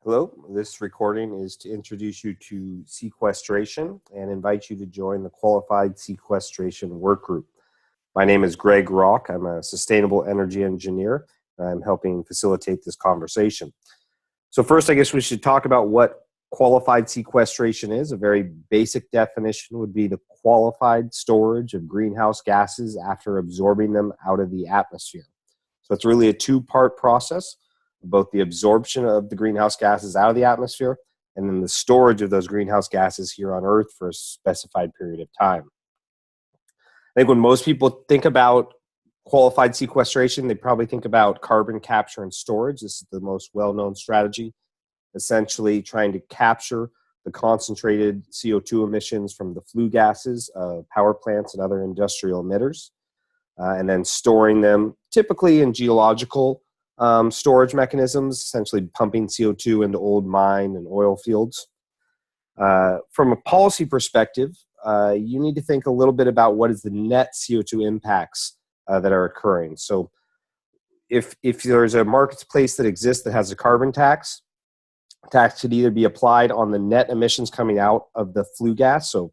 Hello, this recording is to introduce you to sequestration and invite you to join the Qualified Sequestration Workgroup. My name is Greg Rock. I'm a sustainable energy engineer. I'm helping facilitate this conversation. So first, I guess we should talk about what qualified sequestration is. A very basic definition would be the qualified storage of greenhouse gases after absorbing them out of the atmosphere. So it's really a two-part process, both the absorption of the greenhouse gases out of the atmosphere and then the storage of those greenhouse gases here on Earth for a specified period of time. I think when most people think about qualified sequestration, they probably think about carbon capture and storage. This is the most well-known strategy, essentially trying to capture the concentrated CO2 emissions from the flue gases of power plants and other industrial emitters, and then storing them typically in geological storage mechanisms, essentially pumping CO2 into old mine and oil fields. From a policy perspective, you need to think a little bit about what is the net CO2 impacts that are occurring. So if there's a marketplace that exists that has a carbon tax, tax could either be applied on the net emissions coming out of the flue gas. So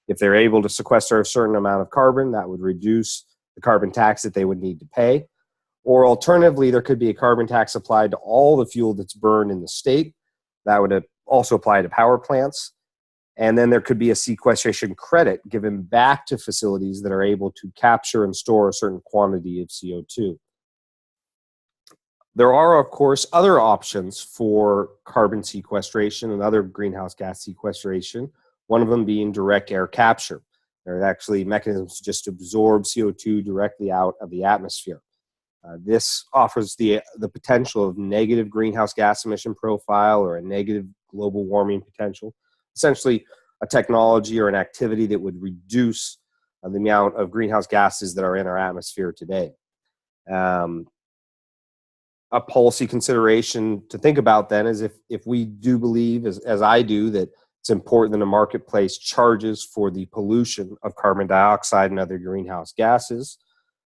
if they're able to sequester a certain amount of carbon, that would reduce the carbon tax that they would need to pay. Or alternatively, there could be a carbon tax applied to all the fuel that's burned in the state. That would also apply to power plants. And then there could be a sequestration credit given back to facilities that are able to capture and store a certain quantity of CO2. There are, of course, other options for carbon sequestration and other greenhouse gas sequestration, one of them being direct air capture. There are actually mechanisms to just absorb CO2 directly out of the atmosphere. This offers the potential of negative greenhouse gas emission profile or a negative global warming potential, essentially a technology or an activity that would reduce the amount of greenhouse gases that are in our atmosphere today. A policy consideration to think about then is if we do believe, as I do, that it's important that a marketplace charges for the pollution of carbon dioxide and other greenhouse gases,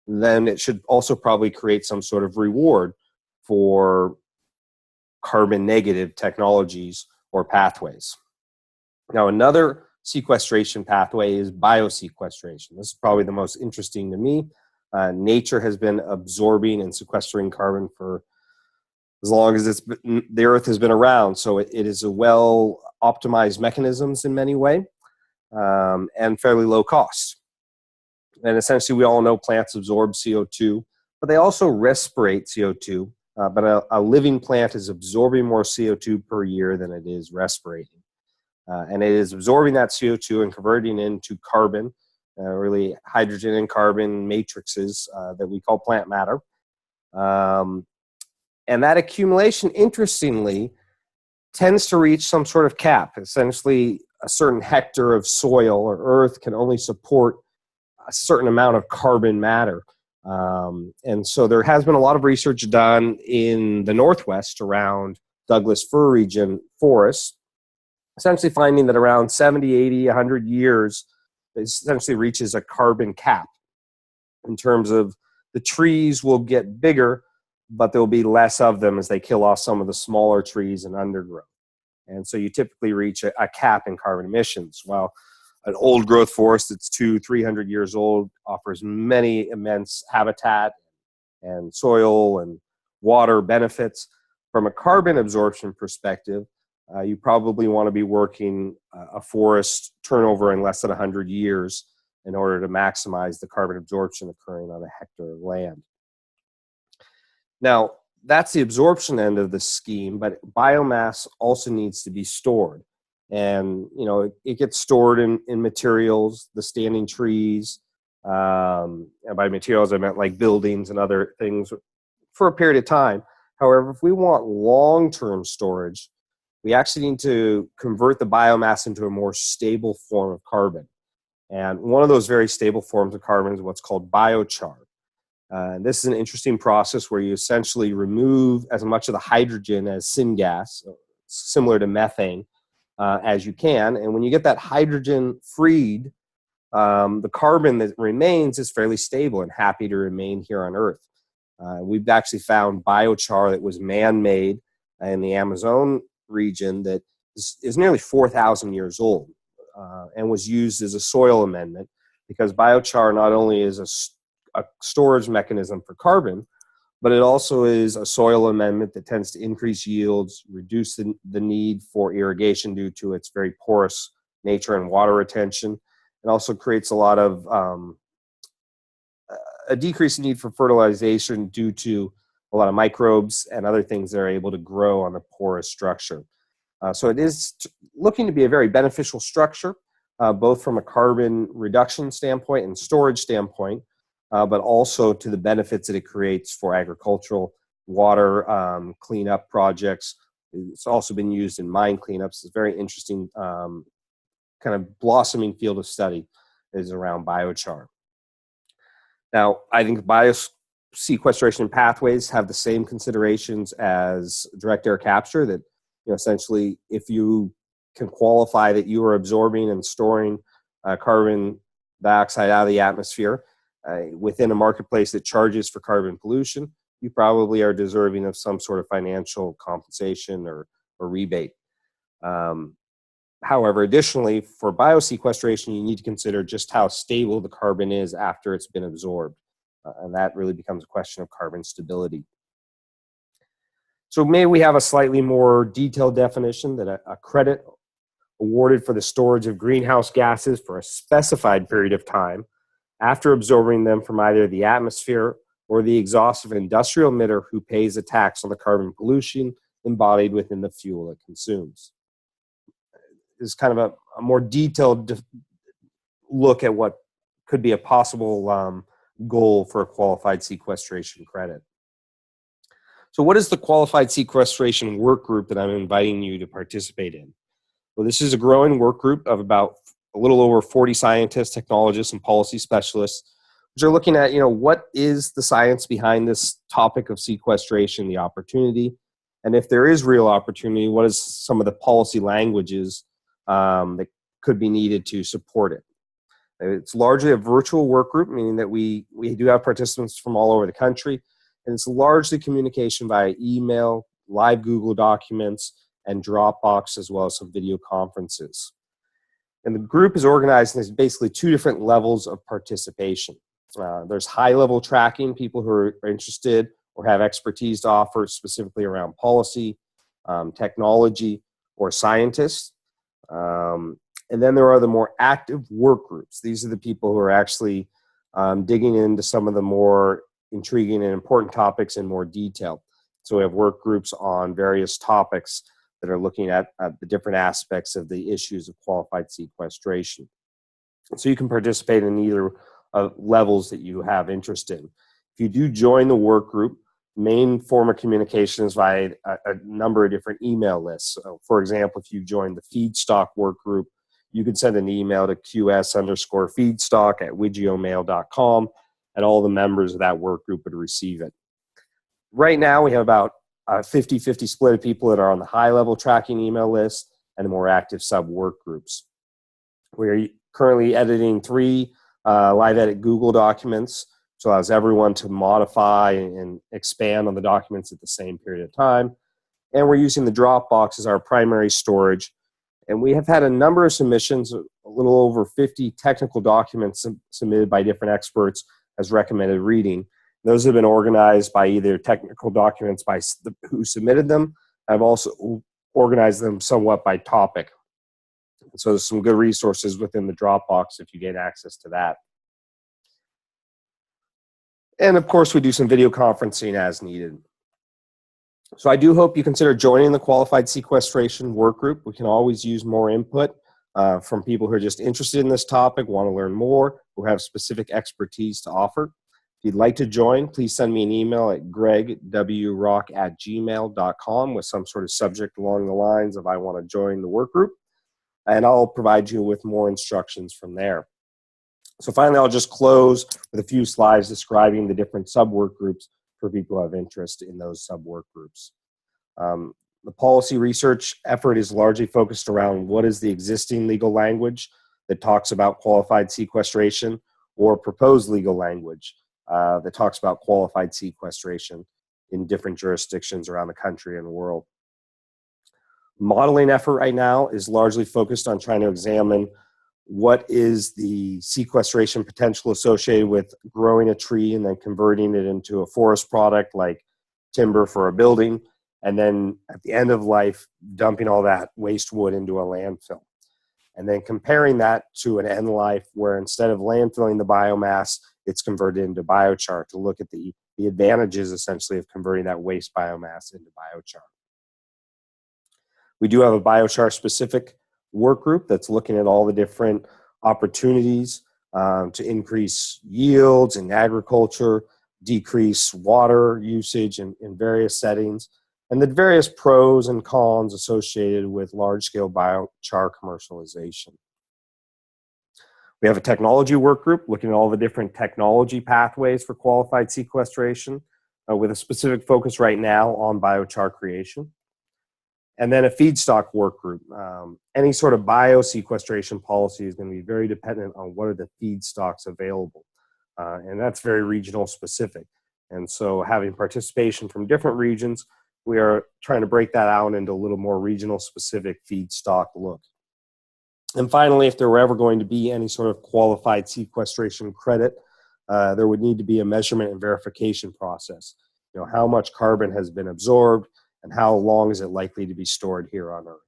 then it should also probably create some sort of reward for carbon negative technologies or pathways. Now, another sequestration pathway is biosequestration. This is probably the most interesting to me. Nature has been absorbing and sequestering carbon for as long as the Earth has been around. So it is a well-optimized mechanisms in many ways and fairly low cost. And essentially, we all know plants absorb CO2, but they also respirate CO2. But a living plant is absorbing more CO2 per year than it is respirating. And it is absorbing that CO2 and converting into carbon, really hydrogen and carbon matrices that we call plant matter. And that accumulation, interestingly, tends to reach some sort of cap. Essentially, a certain hectare of soil or earth can only support a certain amount of carbon matter. And so there has been a lot of research done in the Northwest around Douglas-Fir region forests, essentially finding that around 70, 80, 100 years, it essentially reaches a carbon cap in terms of the trees will get bigger, but there'll be less of them as they kill off some of the smaller trees and undergrowth. And so you typically reach a cap in carbon emissions. While an old growth forest that's 200-300 years old offers many immense habitat and soil and water benefits. From a carbon absorption perspective, you probably want to be working a forest turnover in less than 100 years in order to maximize the carbon absorption occurring on a hectare of land. Now, that's the absorption end of the scheme, but biomass also needs to be stored. And, it gets stored in materials, the standing trees, and by materials I meant like buildings and other things for a period of time. However, if we want long-term storage, we actually need to convert the biomass into a more stable form of carbon. And one of those very stable forms of carbon is what's called biochar. This is an interesting process where you essentially remove as much of the hydrogen as syngas, similar to methane, as you can. And when you get that hydrogen freed, the carbon that remains is fairly stable and happy to remain here on Earth. We've actually found biochar that was man-made in the Amazon region that is nearly 4,000 years old and was used as a soil amendment because biochar not only is a storage mechanism for carbon, but it also is a soil amendment that tends to increase yields, reduce the need for irrigation due to its very porous nature and water retention, and also creates a lot of a decreased need for fertilization due to a lot of microbes and other things that are able to grow on the porous structure. So it is looking to be a very beneficial structure, both from a carbon reduction standpoint and storage standpoint, but also to the benefits that it creates for agricultural water cleanup projects. It's also been used in mine cleanups. It's a very interesting kind of blossoming field of study is around biochar. Now, I think biosequestration pathways have the same considerations as direct air capture, that essentially if you can qualify that you are absorbing and storing carbon dioxide out of the atmosphere within a marketplace that charges for carbon pollution, you probably are deserving of some sort of financial compensation or rebate. However, additionally, for biosequestration, you need to consider just how stable the carbon is after it's been absorbed. And that really becomes a question of carbon stability. So may we have a slightly more detailed definition that a credit awarded for the storage of greenhouse gases for a specified period of time after absorbing them from either the atmosphere or the exhaust of an industrial emitter who pays a tax on the carbon pollution embodied within the fuel it consumes. Is kind of a more detailed look at what could be a possible goal for a qualified sequestration credit. So what is the qualified sequestration work group that I'm inviting you to participate in? Well, this is a growing work group of about a little over 40 scientists, technologists, and policy specialists, which are looking at, what is the science behind this topic of sequestration, the opportunity, and if there is real opportunity, what is some of the policy languages that could be needed to support it. It's largely a virtual work group, meaning that we do have participants from all over the country, and it's largely communication via email, live Google documents, and Dropbox, as well as some video conferences. And the group is organized in basically two different levels of participation. There's high-level tracking, people who are interested or have expertise to offer specifically around policy, technology, or scientists. And then there are the more active work groups. These are the people who are actually digging into some of the more intriguing and important topics in more detail. So we have work groups on various topics that are looking at the different aspects of the issues of qualified sequestration. So you can participate in either levels that you have interest in. If you do join the work group, main form of communication is via a number of different email lists. So for example, if you join the feedstock work group, you can send an email to qs_feedstock@wigiomail.com, and all the members of that work group would receive it. Right now, we have about a 50-50 split of people that are on the high-level tracking email list and the more active sub-work groups. We're currently editing 3 live edit Google documents, which allows everyone to modify and expand on the documents at the same period of time. And we're using the Dropbox as our primary storage. And we have had a number of submissions, a little over 50 technical documents submitted by different experts as recommended reading. Those have been organized by either technical documents by who submitted them. I've also organized them somewhat by topic. So there's some good resources within the Dropbox if you get access to that. And of course, we do some video conferencing as needed. So I do hope you consider joining the Qualified Sequestration Work Group. We can always use more input from people who are just interested in this topic, want to learn more, who have specific expertise to offer. If you'd like to join, please send me an email at gregwrock@gmail.com with some sort of subject along the lines of I want to join the work group, and I'll provide you with more instructions from there. So finally, I'll just close with a few slides describing the different sub-work groups for people who have interest in those sub-work groups. The policy research effort is largely focused around what is the existing legal language that talks about qualified sequestration or proposed legal language that talks about qualified sequestration in different jurisdictions around the country and the world. Modeling effort right now is largely focused on trying to examine what is the sequestration potential associated with growing a tree and then converting it into a forest product like timber for a building, and then at the end of life, dumping all that waste wood into a landfill. And then comparing that to an end life where instead of landfilling the biomass, it's converted into biochar to look at the advantages essentially of converting that waste biomass into biochar. We do have a biochar specific work group that's looking at all the different opportunities to increase yields in agriculture, decrease water usage in various settings, and the various pros and cons associated with large-scale biochar commercialization. We have a technology work group looking at all the different technology pathways for qualified sequestration with a specific focus right now on biochar creation. And then a feedstock work group. Any sort of biosequestration policy is going to be very dependent on what are the feedstocks available. And that's very regional specific. And so having participation from different regions, we are trying to break that out into a little more regional specific feedstock look. And finally, if there were ever going to be any sort of qualified sequestration credit, there would need to be a measurement and verification process. You know, how much carbon has been absorbed and how long is it likely to be stored here on Earth.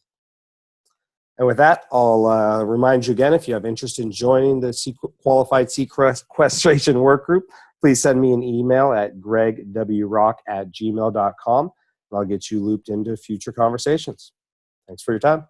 And with that, I'll remind you again, if you have interest in joining the qualified sequestration work group, please send me an email at gregwrock@gmail.com. I'll get you looped into future conversations. Thanks for your time.